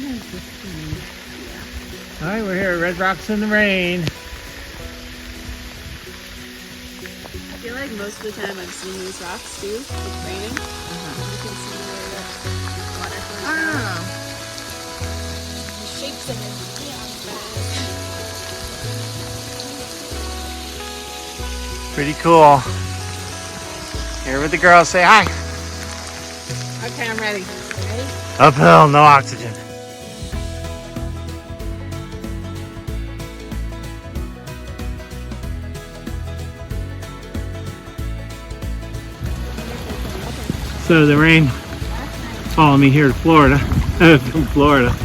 All right, we're here at Red Rocks in the rain. I feel like most of the time I've seen these rocks too. It's raining. You can see where the water flows down. The shapes of it. Pretty cool. Here with the girls, say hi. Okay, I'm ready. Ready? Uphill, no oxygen. So the rain followed me here to Florida, from Florida.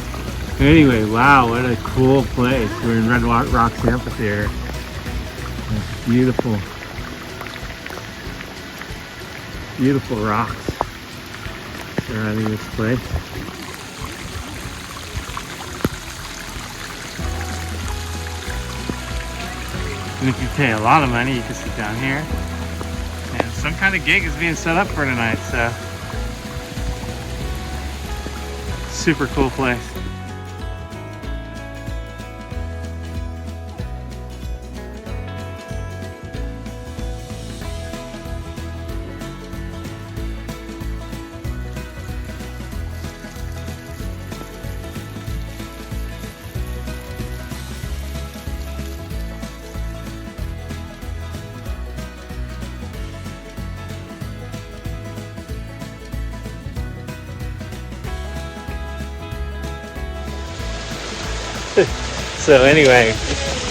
Anyway, wow, what a cool place. We're in Rocks Amphitheater. It's beautiful. Beautiful rocks surrounding this place. And if you pay a lot of money, you can sit down here. And some kind of gig is being set up for tonight, so super cool place. So anyway,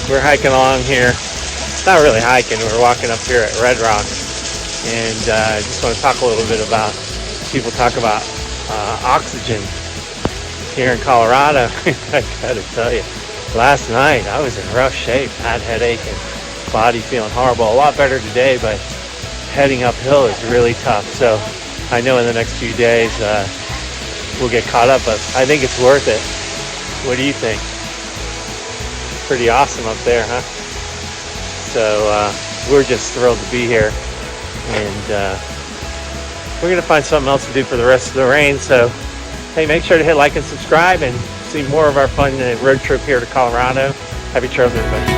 we're hiking along here. It's not really hiking, we're walking up here at Red Rocks. And I just want to talk a little bit about, people talk about oxygen here in Colorado. I gotta tell you, last night I was in rough shape, had headache and body feeling horrible. A lot better today, but heading uphill is really tough. So I know in the next few days we'll get caught up, but I think it's worth it. What do you think? Pretty awesome up there, huh? So we're just thrilled to be here, and we're gonna find something else to do for the rest of the rain. So hey, make sure to hit like and subscribe and see more of our fun road trip here to Colorado. Happy trails, everybody.